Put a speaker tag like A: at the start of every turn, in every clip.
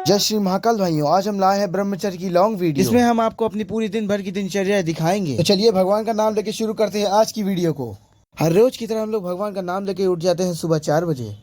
A: जय श्री महाकाल भाइयों, आज हम लाए हैं ब्रह्मचर्य की लॉन्ग वीडियो। इसमें हम आपको अपनी पूरी दिन भर की दिनचर्या दिखाएंगे। तो चलिए भगवान का नाम लेके शुरू करते हैं आज की वीडियो को। हर रोज की तरह हम लोग भगवान का नाम लेके उठ जाते हैं सुबह 4 बजे।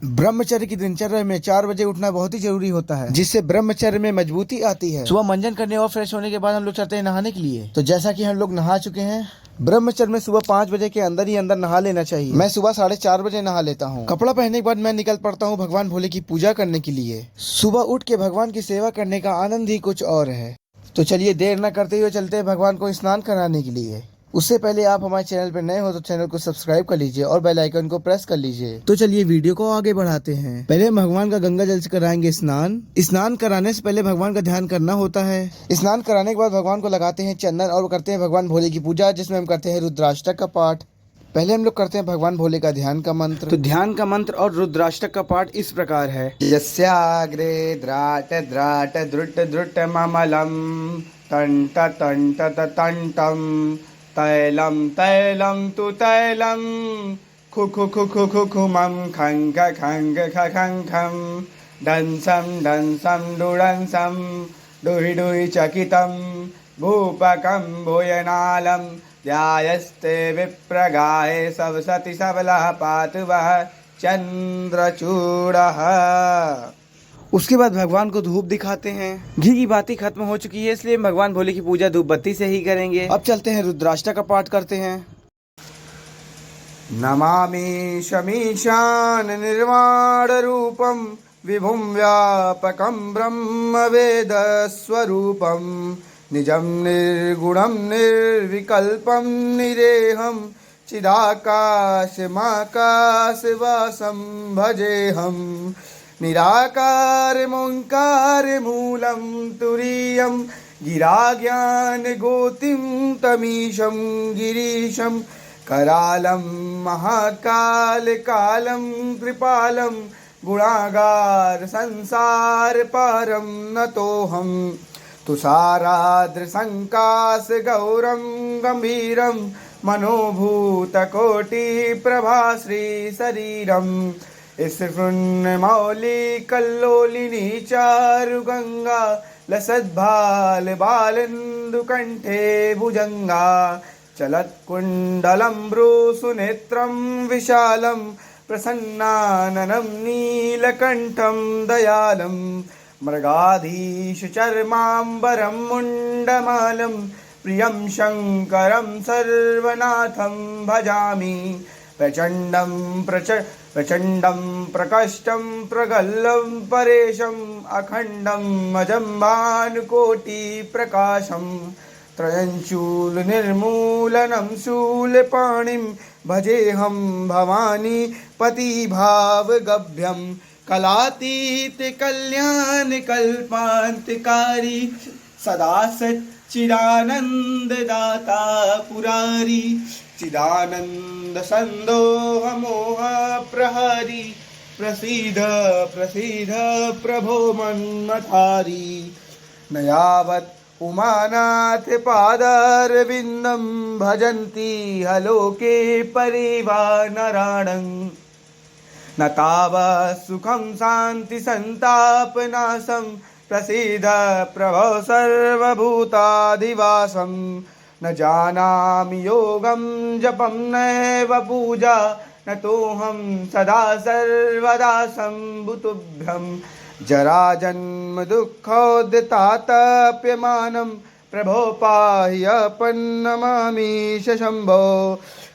A: ब्रह्मचर्य की दिनचर्या में 4 बजे उठना बहुत ही जरूरी होता है, जिससे ब्रह्मचर्य में मजबूती आती है। सुबह मंजन करने और फ्रेश होने के बाद हम लोग चलते हैं नहाने के लिए। तो जैसा कि हम लोग नहा चुके हैं, ब्रह्मचर्य में सुबह 5 बजे के अंदर ही अंदर नहा लेना चाहिए। मैं सुबह 4:30 बजे नहा लेता हूँ। कपड़ा पहनने के बाद मैं निकल पड़ता हूँ भगवान भोले की पूजा करने के लिए। सुबह उठ के भगवान की सेवा करने का आनंद ही कुछ और है। तो चलिए देर न करते हुए चलते हैं भगवान को स्नान कराने के लिए। उससे पहले आप हमारे चैनल पर नए हो तो चैनल को सब्सक्राइब कर लीजिए और बेल आइकन को प्रेस कर लीजिए। तो चलिए वीडियो को आगे बढ़ाते हैं। पहले हम भगवान का गंगा जल से कराएंगे स्नान। स्नान कराने से पहले भगवान का ध्यान करना होता है। स्नान कराने के बाद भगवान को लगाते हैं चंदन और करते हैं भगवान भोले की पूजा, जिसमें हम करते हैं रुद्राष्टक का पाठ। पहले हम लोग करते हैं भगवान भोले का ध्यान का मंत्र। तो ध्यान का मंत्र और रुद्राष्टक का पाठ इस प्रकार है। यस्याग्रे द्राट द्राट द्रुट द्रुट ममलम तंट तंट तंटम तैलम तैलम तु तैलम खु खु खु खु खु खुमं खंग खंग खंग खं डंसम डंसम डुडंसम डुहि डुहि चकितं भूपकं भूयनालं ध्यायस्ते विप्रगाये सवसति सबलः पातु वः चंद्रचूड़ः। उसके बाद भगवान को धूप दिखाते हैं। घी की बाती खत्म हो चुकी है, इसलिए भगवान भोले की पूजा धूप बत्ती से ही करेंगे। अब चलते हैं रुद्राष्टक का पाठ करते हैं। नमामि शमीशान निर्वाण रूपम विभुम व्यापकम ब्रह्म वेद स्वरूपम निजम निर्गुणम निर्विकल्पम निरेहम चिदाकाश माकाश वासम भजेहम निराकार मोंकार मूलम तुरीयम गिराज्ञान गोतिम तमीशम गिरीशम करालम महाकाल कालम कृपालम गुणागार संसार पारम नतोहम तुषाराद्र संकाश गौरम गंभीरम मनोभूत कोटि प्रभाश्री शरीरम मौली कल्लोलिनी चारु गंगा लसद्भाल बालेन्दु कंठे भुजंगा चलत् कुंडलम भ्रूसुनेत्रम विशालम प्रसन्नाननं नीलकंठम दयालम मृगाधीश चर्मांबरम मुंडमालम प्रियं शंकरं सर्वनाथं भजामि प्रचंडं प्रकष्टं प्रगल्लं परेशं अखंडं अजम्भानुकोटि प्रकाशं त्रयंशूल निर्मूलनं शूलपाणिं भजेहं भवानी पतिभावगभ्यं कलातीत कल्याण कल्पांतकारी सदा सच्चिदानंददाता पुरारी चिदानंद संदोह मोह प्रहरी प्रसीद प्रसीद प्रभो मन्मथारी नयावत् उमानाथ पादारविन्दं भजन्ति हलोके परिवानराणं न तावत् सुखं शान्ति संतापनाशं प्रसीद प्रभो सर्वभूताधिवासं न जानामि योगं जपं नैव पूजा न तोऽहं सदा सर्वदा शम्भुतुभ्यं जरा जन्म दुःखोद्ताप्यमानं प्रभो पाहि अपन्नमामि शम्भो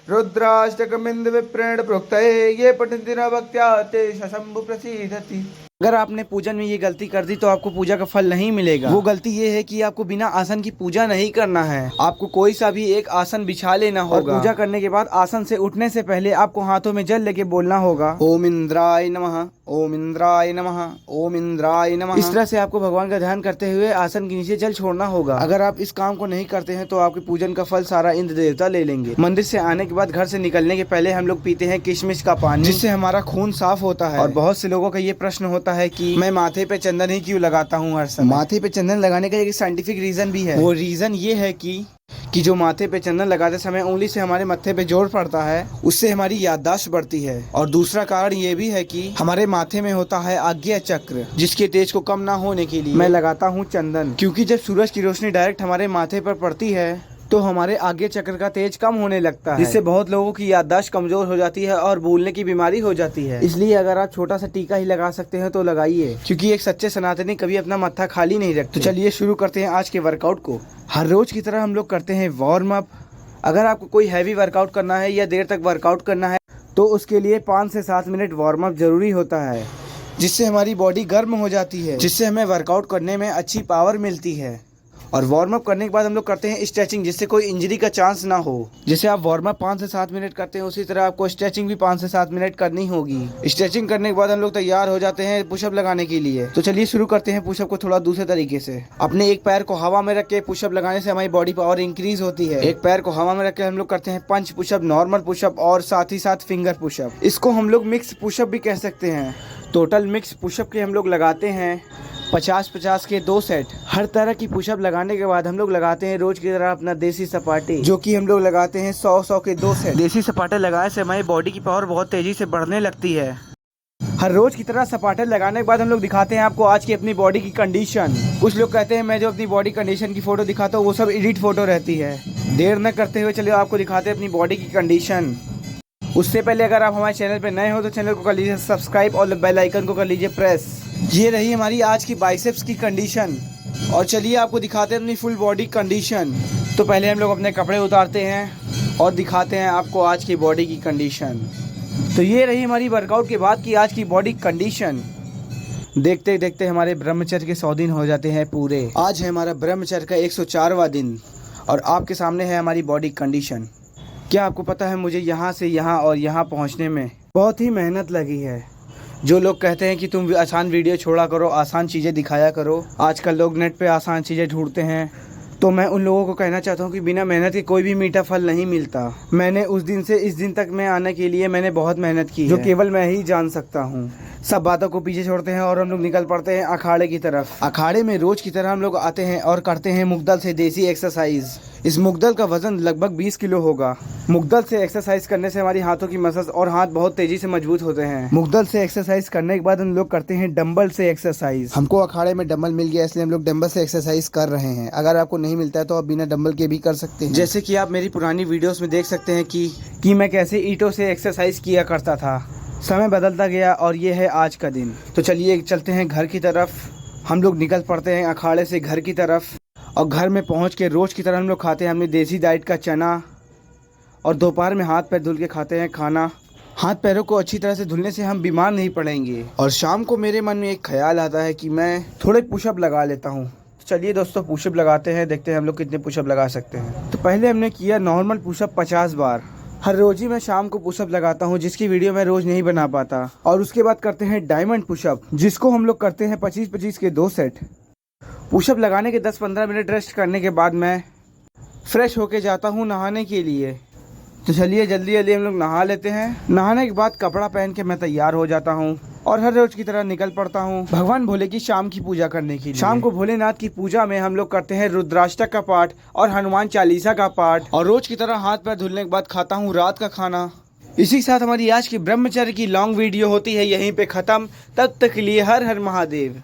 A: रुद्राष्टकमिन्द्र विप्रेण प्रोक्तये ये पठन्ति न भक्त्या ते शम्भु प्रसीदति। अगर आपने पूजन में ये गलती कर दी तो आपको पूजा का फल नहीं मिलेगा। वो गलती ये है कि आपको बिना आसन की पूजा नहीं करना है। आपको कोई सा भी एक आसन बिछा लेना होगा। पूजा करने के बाद आसन से उठने से पहले आपको हाथों में जल लेके बोलना होगा ओम इंद्राय नमः, ओम इंद्राय नमः, ओम इंद्राय नमः। इस तरह से आपको भगवान का ध्यान करते हुए आसन के नीचे जल छोड़ना होगा। अगर आप इस काम को नहीं करते हैं तो आपके पूजन का फल सारा इंद्र देवता ले लेंगे। मंदिर से आने के बाद घर से निकलने के पहले हम लोग पीते हैं किशमिश का पानी, जिससे हमारा खून साफ होता है। और बहुत से लोगों का ये प्रश्न होता है कि मैं माथे पे चंदन ही क्यों लगाता हूँ हर समय। माथे पे चंदन लगाने का एक साइंटिफिक रीजन भी है। वो रीजन ये है कि कि जो माथे पे चंदन लगाते समय उंगली से हमारे मत्थे पे जोर पड़ता है, उससे हमारी याददाश्त बढ़ती है। और दूसरा कारण ये भी है कि हमारे माथे में होता है आज्ञा चक्र, जिसके तेज को कम ना होने के लिए मैं लगाता हूँ चंदन। क्योंकि जब सूरज की रोशनी डायरेक्ट हमारे माथे पर पड़ती है तो हमारे आगे चक्र का तेज कम होने लगता है, जिससे बहुत लोगों की याददाश्त कमजोर हो जाती है और भूलने की बीमारी हो जाती है। इसलिए अगर आप छोटा सा टीका ही लगा सकते हैं तो लगाइए, क्योंकि एक सच्चे सनातनी कभी अपना मत्था खाली नहीं रखते। तो चलिए शुरू करते हैं आज के वर्कआउट को। हर रोज की तरह हम लोग करते हैं वार्म अप। अगर आपको कोई हैवी वर्कआउट करना है या देर तक वर्कआउट करना है तो उसके लिए 5 से 7 मिनट वार्म अप जरूरी होता है, जिससे हमारी बॉडी गर्म हो जाती है, जिससे हमें वर्कआउट करने में अच्छी पावर मिलती है। और वार्म अप करने के बाद हम लोग करते हैं स्ट्रेचिंग, जिससे कोई इंजरी का चांस ना हो। जैसे आप वार्म अप 5 से 7 मिनट करते हैं, उसी तरह आपको स्ट्रेचिंग भी 5 से 7 मिनट करनी होगी। स्ट्रेचिंग करने के बाद हम लोग तैयार हो जाते हैं पुशअप लगाने के लिए। तो चलिए शुरू करते हैं पुशअप को थोड़ा दूसरे तरीके से। अपने एक पैर को हवा में रख के पुशअप लगाने से हमारी बॉडी पावर इंक्रीज होती है। एक पैर को हवा में रख के हम लोग करते हैं पंच पुशअप, नॉर्मल पुशअप और साथ ही साथ फिंगर पुशअप। इसको हम लोग मिक्स पुशअप भी कह सकते हैं। टोटल मिक्स पुशअप के हम लोग लगाते हैं 50-50 के 2 सेट। हर तरह की पुशअप लगाने के बाद हम लोग लगाते हैं रोज की तरह अपना देसी सपाटे, जो कि हम लोग लगाते हैं 100-100 के 2 सेट। देसी सपाटे लगाने से हमारी बॉडी की पावर बहुत तेजी से बढ़ने लगती है। हर रोज की तरह सपाटे लगाने के बाद हम लोग दिखाते हैं आपको आज की अपनी बॉडी की कंडीशन। कुछ लोग कहते हैं मैं जो अपनी बॉडी कंडीशन की फोटो दिखाता हूँ वो सब एडिट फोटो रहती है। देर न करते हुए चलिए आपको दिखाते हैं अपनी बॉडी की कंडीशन। उससे पहले अगर आप हमारे चैनल पर नए हो तो चैनल को कर लीजिए सब्सक्राइब और बेल आइकन को कर लीजिए प्रेस। ये रही हमारी आज की बाइसेप्स की कंडीशन। और चलिए आपको दिखाते हैं अपनी फुल बॉडी कंडीशन। तो पहले हम लोग अपने कपड़े उतारते हैं और दिखाते हैं आपको आज की बॉडी की कंडीशन। तो ये रही हमारी वर्कआउट के बाद की आज की बॉडी कंडीशन। देखते देखते हमारे ब्रह्मचर्य के 100 दिन हो जाते हैं पूरे। आज है हमारा ब्रह्मचर्य का 104वां दिन और आपके सामने है हमारी बॉडी कंडीशन। क्या आपको पता है मुझे यहाँ से यहाँ और यहाँ पहुँचने में बहुत ही मेहनत लगी है। जो लोग कहते हैं कि तुम आसान वीडियो छोड़ा करो, आसान चीज़ें दिखाया करो, आजकल लोग नेट पे आसान चीज़ें ढूंढते हैं, तो मैं उन लोगों को कहना चाहता हूँ कि बिना मेहनत के कोई भी मीठा फल नहीं मिलता। मैंने उस दिन से इस दिन तक में आने के लिए मैंने बहुत मेहनत की जो केवल मैं ही जान सकता हूँ। सब बातों को पीछे छोड़ते हैं और हम लोग निकल पड़ते हैं अखाड़े की तरफ। अखाड़े में रोज की तरह हम लोग आते हैं और करते हैं मुग्दल से देसी एक्सरसाइज। इस मुग्दल का वजन लगभग 20 किलो होगा। मुग्दल से एक्सरसाइज करने से हमारी हाथों की मसल्स और हाथ बहुत तेजी से मजबूत होते हैं। मुग्दल से एक्सरसाइज करने के बाद हम लोग करते हैं डंबल से एक्सरसाइज। हमको अखाड़े में डंबल मिल गया इसलिए हम लोग डंबल से एक्सरसाइज कर रहे हैं। अगर आपको नहीं मिलता है तो आप बिना डंबल के भी कर सकते हैं। जैसे कि आप मेरी पुरानी वीडियोस में देख सकते हैं कि मैं कैसे ईंटों से एक्सरसाइज किया करता था। समय बदलता गया और ये है आज का दिन। तो चलिए चलते हैं घर की तरफ। हम लोग निकल पड़ते हैं अखाड़े से घर की तरफ और घर में पहुंच के रोज़ की तरह हम लोग खाते हैं अपनी देसी डाइट का चना और दोपहर में हाथ पैर धुल के खाते हैं खाना। हाथ पैरों को अच्छी तरह से धुलने से हम बीमार नहीं पड़ेंगे। और शाम को मेरे मन में एक ख्याल आता है कि मैं थोड़े पुशअप लगा लेता हूँ। चलिए दोस्तों पुशअप लगाते हैं, देखते हैं हम लोग कितने पुशअप लगा सकते हैं। तो पहले हमने किया नॉर्मल पुशअप 50 बार। हर रोज ही मैं शाम को पुशअप लगाता हूँ, जिसकी वीडियो मैं रोज नहीं बना पाता। और उसके बाद करते हैं डायमंड पुशअप, जिसको हम लोग करते हैं 25-25 के 2 सेट। पुशअप लगाने के 10-15 मिनट रेस्ट करने के बाद मैं फ्रेश होके जाता हूँ नहाने के लिए। तो चलिए जल्दी जल्दी हम लोग नहा लेते हैं। नहाने के बाद कपड़ा पहन के मैं तैयार हो जाता हूँ और हर रोज की तरह निकल पड़ता हूँ भगवान भोले की शाम की पूजा करने के लिए। शाम को भोलेनाथ की पूजा में हम लोग करते हैं रुद्राष्टक का पाठ और हनुमान चालीसा का पाठ। और रोज की तरह हाथ पैर धुलने के बाद खाता हूँ रात का खाना। इसी के साथ हमारी आज की ब्रह्मचर्य की लॉन्ग वीडियो होती है यहीं पे ख़त्म। तब तक के लिए हर हर महादेव।